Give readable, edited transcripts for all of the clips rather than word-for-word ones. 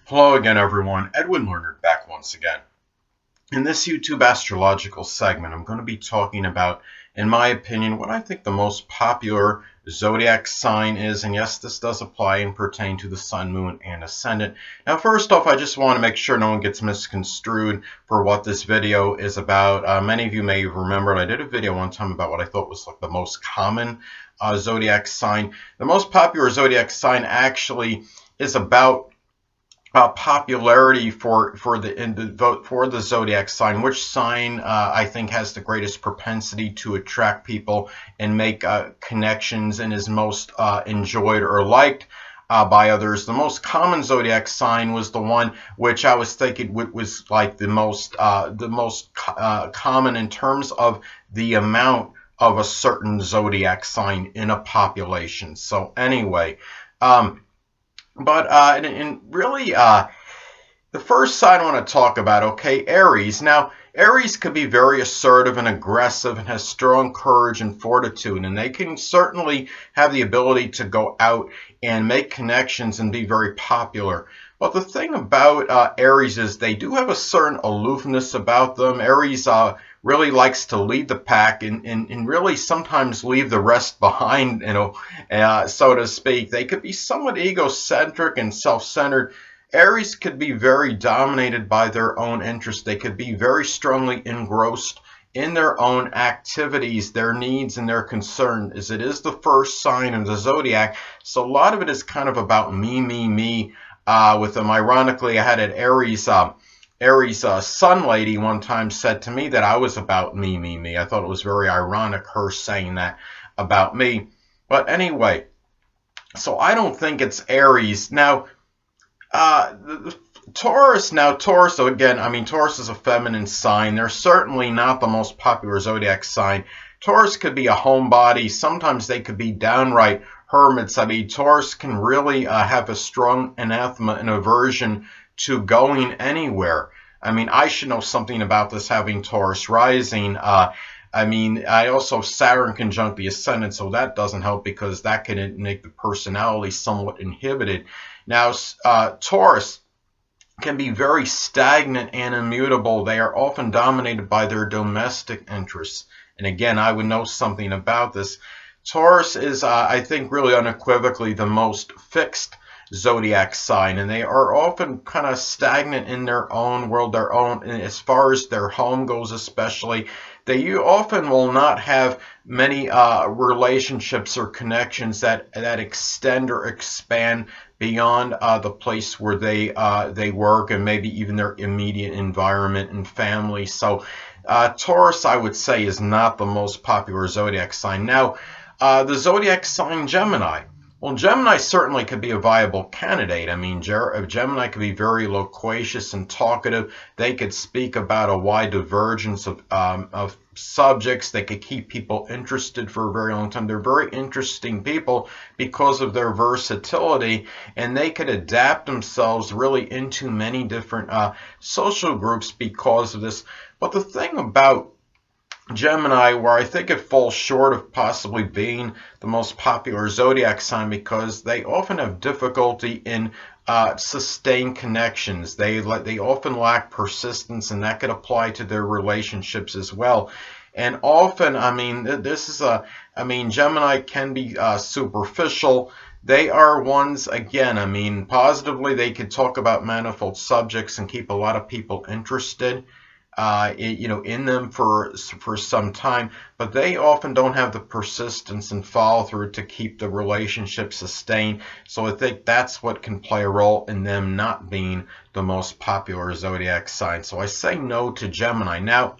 Hello again, everyone. Edwin Learnard back once again. In this YouTube astrological segment, I'm going to be talking about, in my opinion, what I think the most popular zodiac sign is. And yes, this does apply and pertain to the sun, moon, and ascendant. Now, first off, I just want to make sure no one gets misconstrued for what this video is about. Many of you may have remembered I did a video one time about what I thought was like the most common zodiac sign. The most popular zodiac sign actually is about popularity for the zodiac sign. Which sign I think has the greatest propensity to attract people and make connections and is most enjoyed or liked by others. The most common zodiac sign was the one which I was thinking was like the most common in terms of the amount of a certain zodiac sign in a population. So anyway. And really, the first sign I want to talk about, okay, Aries. Now, Aries could be very assertive and aggressive and has strong courage and fortitude, and they can certainly have the ability to go out and make connections and be very popular. But the thing about Aries is they do have a certain aloofness about them. Aries really likes to lead the pack and really sometimes leave the rest behind, so to speak. They could be somewhat egocentric and self-centered. Aries could be very dominated by their own interests. They could be very strongly engrossed in their own activities, their needs, and their concern, as it is the first sign of the zodiac. So a lot of it is kind of about me with them. Ironically, I had an Aries sun lady one time said to me that I was about me. I thought it was very ironic, her saying that about me. But anyway, so I don't think it's Aries. Now, Taurus, so again, I mean, Taurus is a feminine sign. They're certainly not the most popular zodiac sign. Taurus could be a homebody. Sometimes they could be downright hermits. I mean, Taurus can really have a strong anathema and aversion to going anywhere. I mean, I should know something about this, having Taurus rising. I mean, I also have Saturn conjunct the Ascendant, so that doesn't help because that can make the personality somewhat inhibited. Now, Taurus can be very stagnant and immutable. They are often dominated by their domestic interests. And again, I would know something about this. Taurus is, I think, really unequivocally the most fixed zodiac sign, and they are often kind of stagnant in their own world, and as far as their home goes especially. They often will not have many relationships or connections that extend or expand beyond the place where they work and maybe even their immediate environment and family. So Taurus, I would say, is not the most popular zodiac sign. Now, the zodiac sign Gemini. Well, Gemini certainly could be a viable candidate. I mean, Gemini could be very loquacious and talkative. They could speak about a wide divergence of subjects. They could keep people interested for a very long time. They're very interesting people because of their versatility, and they could adapt themselves really into many different social groups because of this. But the thing about Gemini, where I think it falls short of possibly being the most popular zodiac sign, because they often have difficulty in sustained connections. They often lack persistence, and that could apply to their relationships as well. And often, I mean, Gemini can be superficial. They are ones, again, I mean, positively, they could talk about manifold subjects and keep a lot of people interested in them for some time, but they often don't have the persistence and follow through to keep the relationship sustained. So I think that's what can play a role in them not being the most popular zodiac sign. So I say no to Gemini. Now,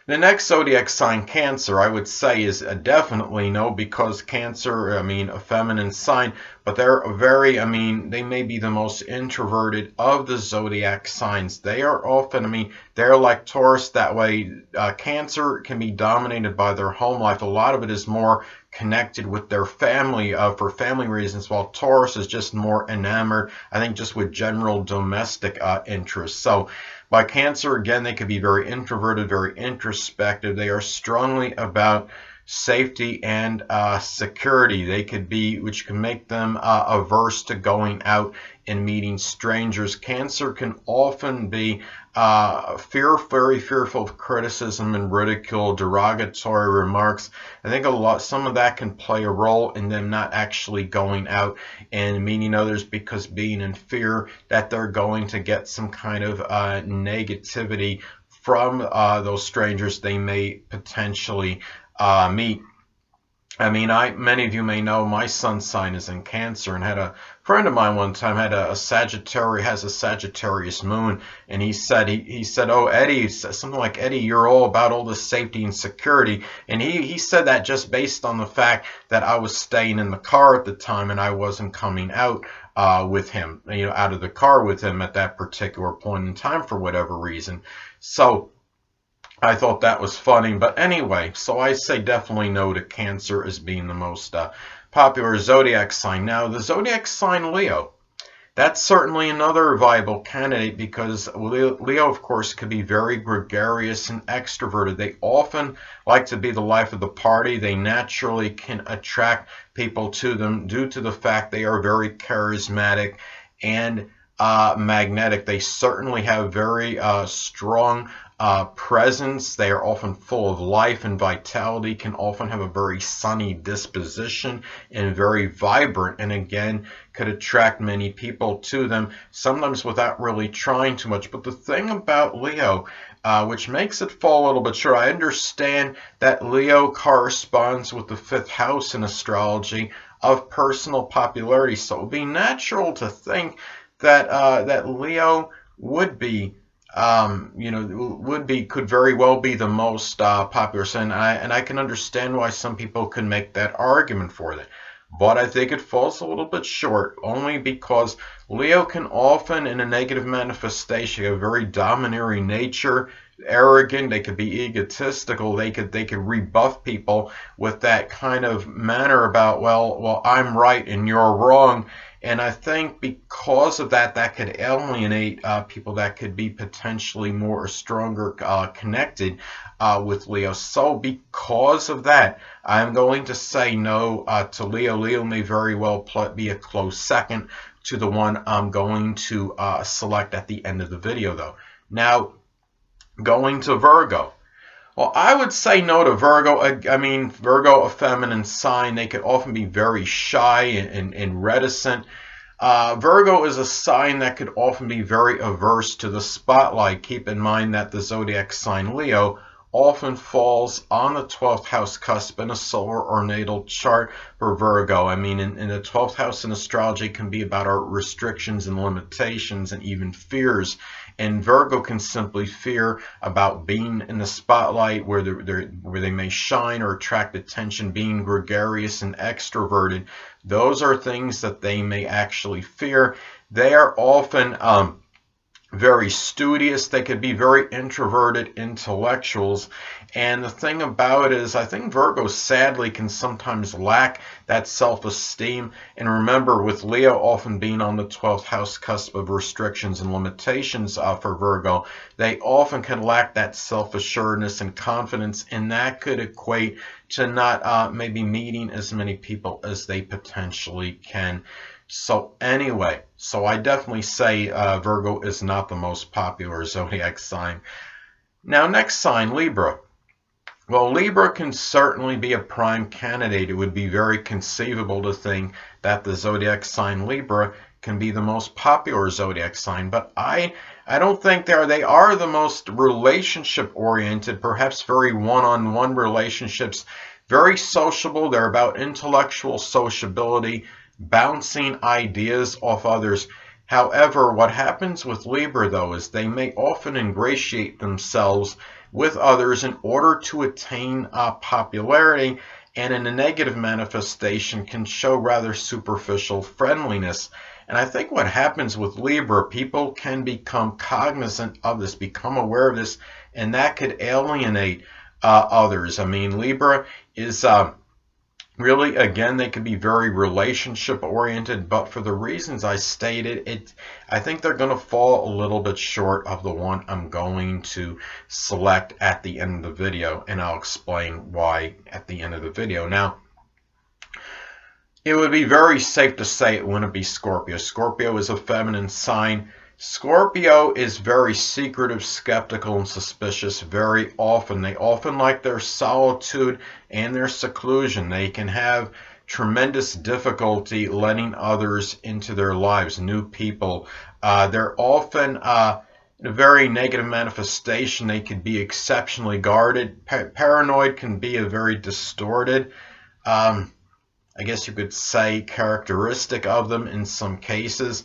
the next zodiac sign, Cancer, I would say is a definitely no, because Cancer, I mean, a feminine sign, but they're they may be the most introverted of the zodiac signs. They are often, they're like Taurus that way. Cancer can be dominated by their home life. A lot of it is more connected with their family for family reasons, while Taurus is just more enamored, I think, just with general domestic interests. So by Cancer, again, they could be very introverted, very introspective. They are strongly about safety and security. They could be, which can make them averse to going out and meeting strangers. Cancer can often be very fearful of criticism and ridicule, derogatory remarks. I think some of that can play a role in them not actually going out and meeting others, because being in fear that they're going to get some kind of negativity from those strangers they may potentially meet. I mean, many of you may know my sun's sign is in Cancer, and had a friend of mine one time had a Sagittarius moon, and he said, "Oh, Eddie," something like, "Eddie, you're all about all this safety and security," and he said that just based on the fact that I was staying in the car at the time and I wasn't coming out with him, out of the car with him at that particular point in time for whatever reason. So I thought that was funny. But anyway, so I say definitely no to Cancer as being the most popular zodiac sign. Now, the zodiac sign Leo, that's certainly another viable candidate, because Leo, of course, could be very gregarious and extroverted. They often like to be the life of the party. They naturally can attract people to them due to the fact they are very charismatic and magnetic. They certainly have very strong presence. They are often full of life and vitality, can often have a very sunny disposition and very vibrant, and again could attract many people to them, sometimes without really trying too much. But the thing about Leo, which makes it fall a little bit short, I understand that Leo corresponds with the 5th house in astrology of personal popularity, so it would be natural to think that that Leo would be could very well be the most popular sign, and I can understand why some people can make that argument for that. But I think it falls a little bit short, only because Leo can often, in a negative manifestation, have a very domineering nature, arrogant. They could be egotistical. They could rebuff people with that kind of manner about, well, I'm right and you're wrong. And I think because of that, that could alienate people that could be potentially more or stronger connected with Leo. So because of that, I'm going to say no to Leo. Leo may very well be a close second to the one I'm going to select at the end of the video, though. Now, going to Virgo. Well, I would say no to Virgo. I mean, Virgo, a feminine sign, they could often be very shy and reticent. Virgo is a sign that could often be very averse to the spotlight. Keep in mind that the zodiac sign Leo often falls on the 12th house cusp in a solar or natal chart for Virgo. I mean, in the 12th house in astrology can be about our restrictions and limitations and even fears. And Virgo can simply fear about being in the spotlight where they may shine or attract attention, being gregarious and extroverted. Those are things that they may actually fear. They are often very studious. They could be very introverted intellectuals. And the thing about it is, I think Virgo sadly can sometimes lack that self-esteem. And remember, with Leo often being on the 12th house cusp of restrictions and limitations for Virgo, they often can lack that self-assuredness and confidence, and that could equate to not maybe meeting as many people as they potentially can. So anyway, so I definitely say Virgo is not the most popular zodiac sign. Now, next sign, Libra. Well, Libra can certainly be a prime candidate. It would be very conceivable to think that the zodiac sign Libra can be the most popular zodiac sign, but I don't think they are the most relationship oriented, perhaps very one-on-one relationships, very sociable. They're about intellectual sociability, bouncing ideas off others. However, what happens with Libra, though, is they may often ingratiate themselves with others in order to attain popularity, and in a negative manifestation can show rather superficial friendliness. And I think what happens with Libra, people can become cognizant of this, become aware of this, and that could alienate others. I mean, Libra is Really, again, they could be very relationship oriented, but for the reasons I stated, I think they're going to fall a little bit short of the one I'm going to select at the end of the video, and I'll explain why at the end of the video. Now, it would be very safe to say it wouldn't be Scorpio. Scorpio is a feminine sign. Scorpio is very secretive, skeptical, and suspicious very often. They often like their solitude and their seclusion. They can have tremendous difficulty letting others into their lives, new people. They're often in a very negative manifestation. They could be exceptionally guarded. Paranoid can be a very distorted, I guess you could say, characteristic of them in some cases.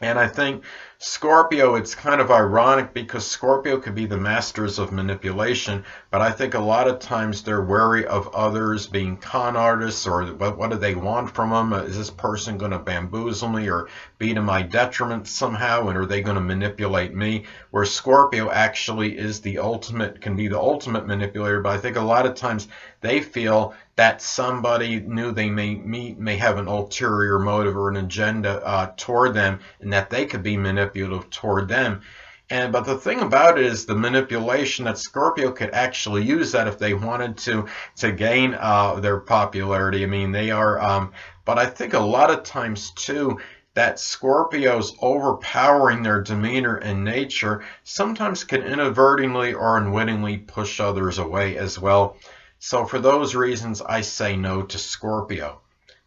And I think Scorpio, it's kind of ironic because Scorpio could be the masters of manipulation, but I think a lot of times they're wary of others being con artists, or what do they want from them? Is this person going to bamboozle me or be to my detriment somehow, and are they going to manipulate me? Where Scorpio actually is the ultimate, can be the ultimate manipulator, but I think a lot of times they feel that somebody new they may meet may have an ulterior motive or an agenda toward them, and that they could be manipulative toward them. But the thing about it is the manipulation that Scorpio could actually use that if they wanted to gain their popularity. I mean, they are, but I think a lot of times too, that Scorpios overpowering their demeanor and nature sometimes can inadvertently or unwittingly push others away as well. So for those reasons, I say no to Scorpio.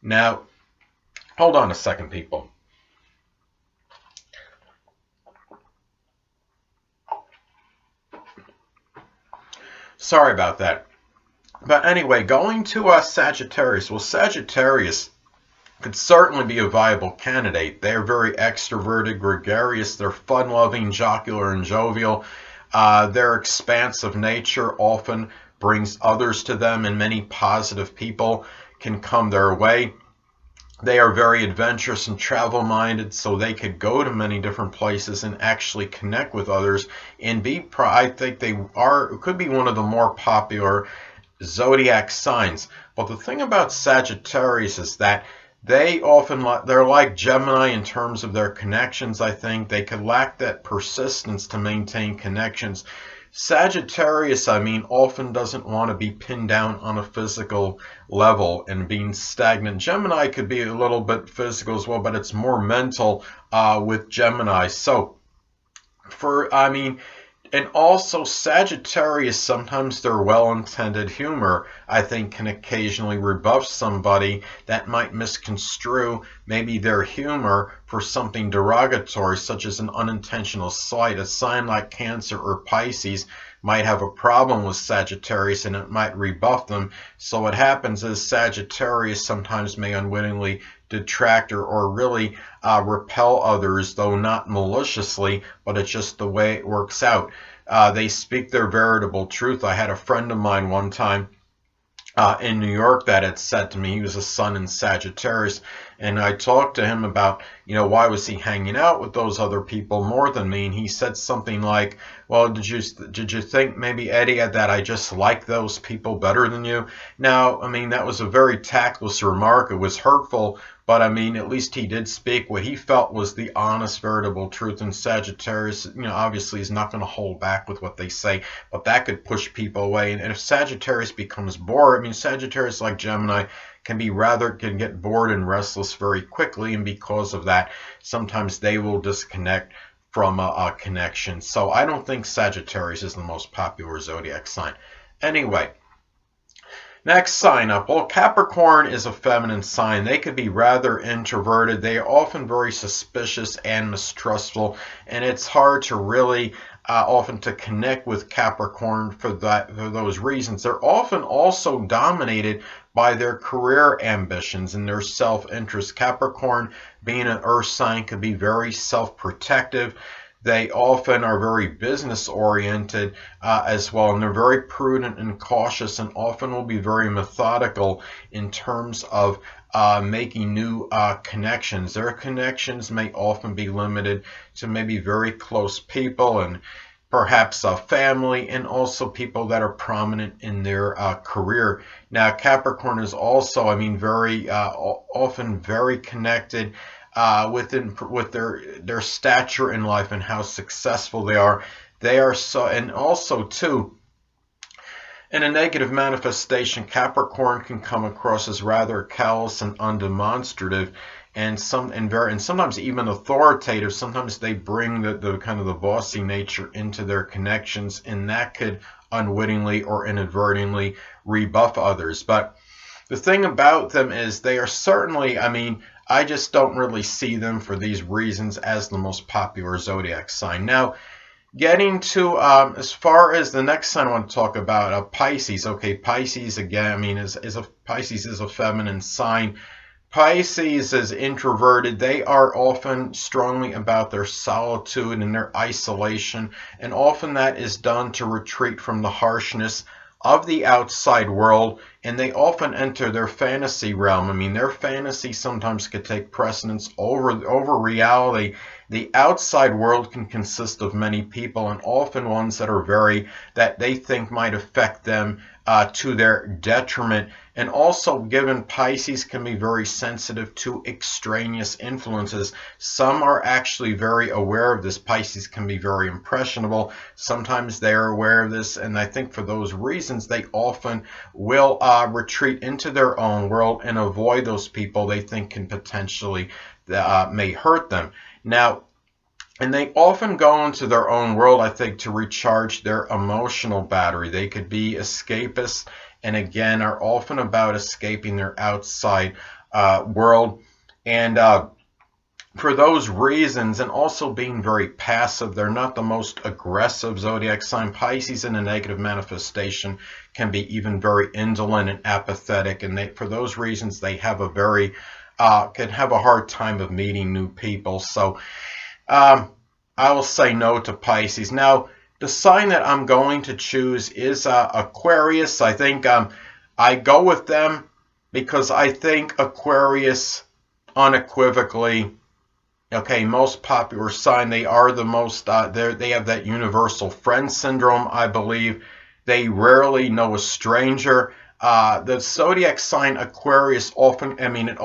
Now, hold on a second, people. Sorry about that. But anyway, going to Sagittarius. Well, Sagittarius could certainly be a viable candidate. They're very extroverted, gregarious. They're fun-loving, jocular, and jovial. Their expansive nature often brings others to them, and many positive people can come their way. They are very adventurous and travel-minded, so they could go to many different places and actually connect with others and be, I think they could be one of the more popular zodiac signs. But the thing about Sagittarius is that they're like Gemini in terms of their connections. I think they could lack that persistence to maintain connections. Sagittarius, I mean, often doesn't want to be pinned down on a physical level and being stagnant. Gemini could be a little bit physical as well, but it's more mental with Gemini. So, and also Sagittarius, sometimes their well-intended humor, I think, can occasionally rebuff somebody that might misconstrue maybe their humor for something derogatory, such as an unintentional slight. A sign like Cancer or Pisces might have a problem with Sagittarius and it might rebuff them. So what happens is Sagittarius sometimes may unwittingly detract or really repel others, though not maliciously, but it's just the way it works out. They speak their veritable truth. I had a friend of mine one time in New York that had said to me, he was a sun in Sagittarius, and I talked to him about, why was he hanging out with those other people more than me? And he said something like, well, did you think maybe, Eddie, that I just like those people better than you? Now, I mean, that was a very tactless remark. It was hurtful, but I mean, at least he did speak what he felt was the honest, veritable truth. And Sagittarius, obviously is not going to hold back with what they say, but that could push people away. And if Sagittarius becomes bored, I mean, Sagittarius, like Gemini, can get bored and restless very quickly, and because of that, sometimes they will disconnect from a connection. So I don't think Sagittarius is the most popular zodiac sign. Anyway, next sign up. Well, Capricorn is a feminine sign. They could be rather introverted. They are often very suspicious and mistrustful, and it's hard to really often to connect with Capricorn for those reasons. They're often also dominated by their career ambitions and their self-interest. Capricorn, being an earth sign, could be very self-protective. They often are very business-oriented as well, and they're very prudent and cautious, and often will be very methodical in terms of making new connections. Their connections may often be limited to maybe very close people, and perhaps a family, and also people that are prominent in their career. Now, Capricorn is also, I mean, very often very connected with their stature in life and how successful they are. They are so, and also too, in a negative manifestation, Capricorn can come across as rather callous and undemonstrative, and sometimes even authoritative. Sometimes they bring the kind of the bossy nature into their connections, and that could unwittingly or inadvertently rebuff others. But the thing about them is they are certainly, I mean, I just don't really see them for these reasons as the most popular zodiac sign. Now, getting to as far as the next sign I want to talk about, Pisces. Okay, Pisces again. I mean, Pisces is a feminine sign. Pisces is introverted. They are often strongly about their solitude and their isolation, and often that is done to retreat from the harshness of the outside world, and they often enter their fantasy realm. I mean, their fantasy sometimes could take precedence over reality. The outside world can consist of many people, and often ones that they think might affect them to their detriment. And also, given Pisces can be very sensitive to extraneous influences. Some are actually very aware of this. Pisces can be very impressionable. Sometimes they are aware of this, and I think for those reasons, they often will retreat into their own world and avoid those people they think can potentially may hurt them. Now, and they often go into their own world, I think, to recharge their emotional battery. They could be escapists, and again, are often about escaping their outside world. And for those reasons, and also being very passive, they're not the most aggressive zodiac sign. Pisces in a negative manifestation can be even very indolent and apathetic, and for those reasons, they have can have a hard time of meeting new people. So I will say no to Pisces. Now, the sign that I'm going to choose is Aquarius. I think I go with them because I think Aquarius unequivocally, okay, most popular sign. They are the most, they have that universal friend syndrome, I believe. They rarely know a stranger. The zodiac sign Aquarius often, I mean, it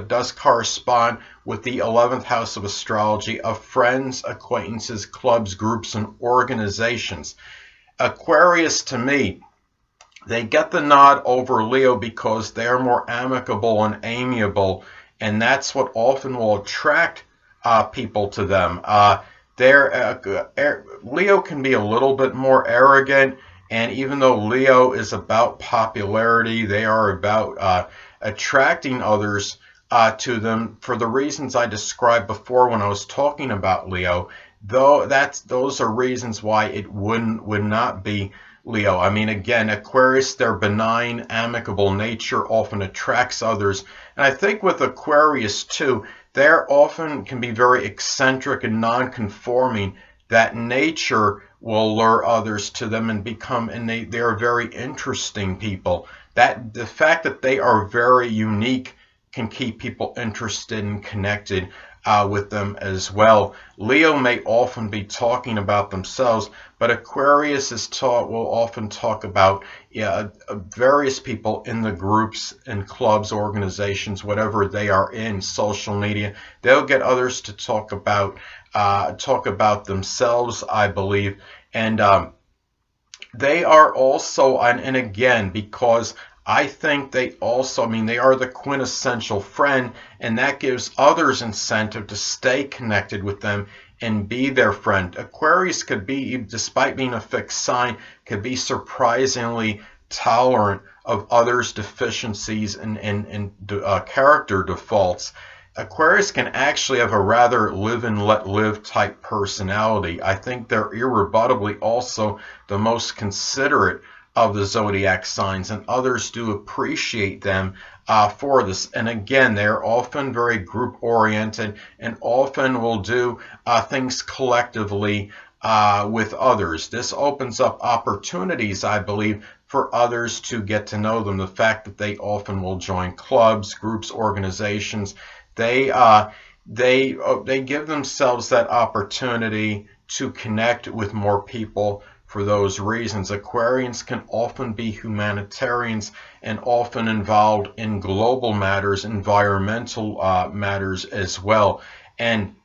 does correspond with the 11th house of astrology of friends, acquaintances, clubs, groups, and organizations. Aquarius, to me, they get the nod over Leo because they're more amicable and amiable, and that's what often will attract people to them. Leo can be a little bit more arrogant. And even though Leo is about popularity, they are about attracting others to them for the reasons I described before when I was talking about Leo. Those are reasons why it would not be Leo. I mean, again, Aquarius, their benign, amicable nature often attracts others. And I think with Aquarius too, they often can be very eccentric and non-conforming. That nature will lure others to them and they are very interesting people. That the fact that they are very unique can keep people interested and connected with them as well. Leo may often be talking about themselves, but Aquarius will often talk about various people in the groups and clubs, organizations, whatever they are in, social media. They'll get others to talk about themselves, I believe. And they are also, and again, because I think they are the quintessential friend, and that gives others incentive to stay connected with them and be their friend. Aquarius could be, despite being a fixed sign, could be surprisingly tolerant of others' deficiencies and character defaults. Aquarius can actually have a rather live and let live type personality. I think they're irrebutably also the most considerate of the zodiac signs, and others do appreciate them for this. And again, they're often very group oriented and often will do things collectively with others. This opens up opportunities, I believe, for others to get to know them. The fact that they often will join clubs, groups, organizations, they give themselves that opportunity to connect with more people for those reasons. Aquarians can often be humanitarians and often involved in global matters, environmental matters as well. And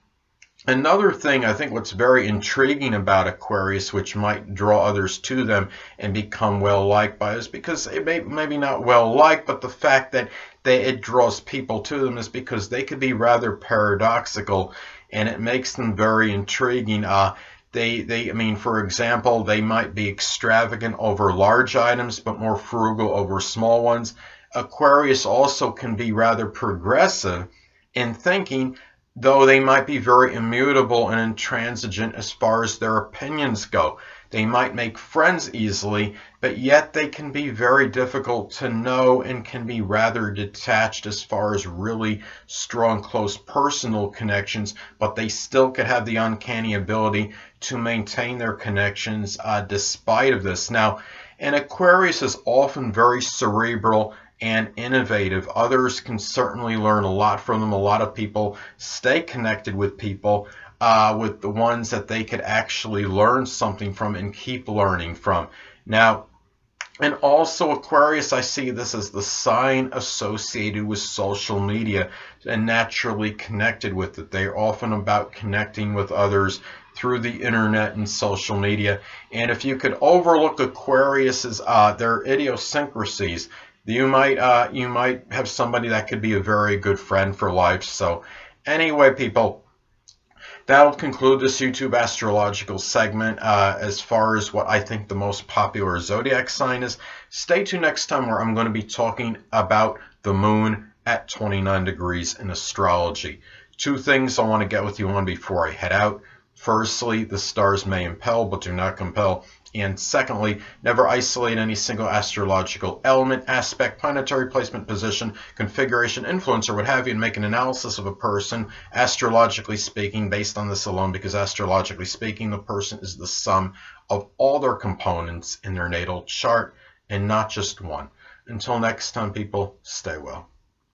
another thing, I think what's very intriguing about Aquarius, which might draw others to them and become well liked by us, because it maybe not well liked, but the fact that it draws people to them is because they could be rather paradoxical, and it makes them very intriguing. I mean, for example, they might be extravagant over large items, but more frugal over small ones. Aquarius also can be rather progressive in thinking, though they might be very immutable and intransigent as far as their opinions go. They might make friends easily, but yet they can be very difficult to know and can be rather detached as far as really strong, close personal connections, but they still could have the uncanny ability to maintain their connections despite of this. Now, an Aquarius is often very cerebral and innovative. Others can certainly learn a lot from them. A lot of people stay connected with people, with the ones that they could actually learn something from and keep learning from. Now, and also Aquarius, I see this as the sign associated with social media and naturally connected with it. They're often about connecting with others through the internet and social media. And if you could overlook Aquarius's their idiosyncrasies, you might have somebody that could be a very good friend for life. So anyway, people, that'll conclude this YouTube astrological segment as far as what I think the most popular zodiac sign is. Stay tuned next time, where I'm going to be talking about the moon at 29 degrees in astrology. Two things I want to get with you on before I head out. Firstly, the stars may impel but do not compel. And secondly, never isolate any single astrological element, aspect, planetary placement, position, configuration, influence, or what have you, and make an analysis of a person, astrologically speaking, based on this alone, because astrologically speaking, the person is the sum of all their components in their natal chart and not just one. Until next time, people, stay well.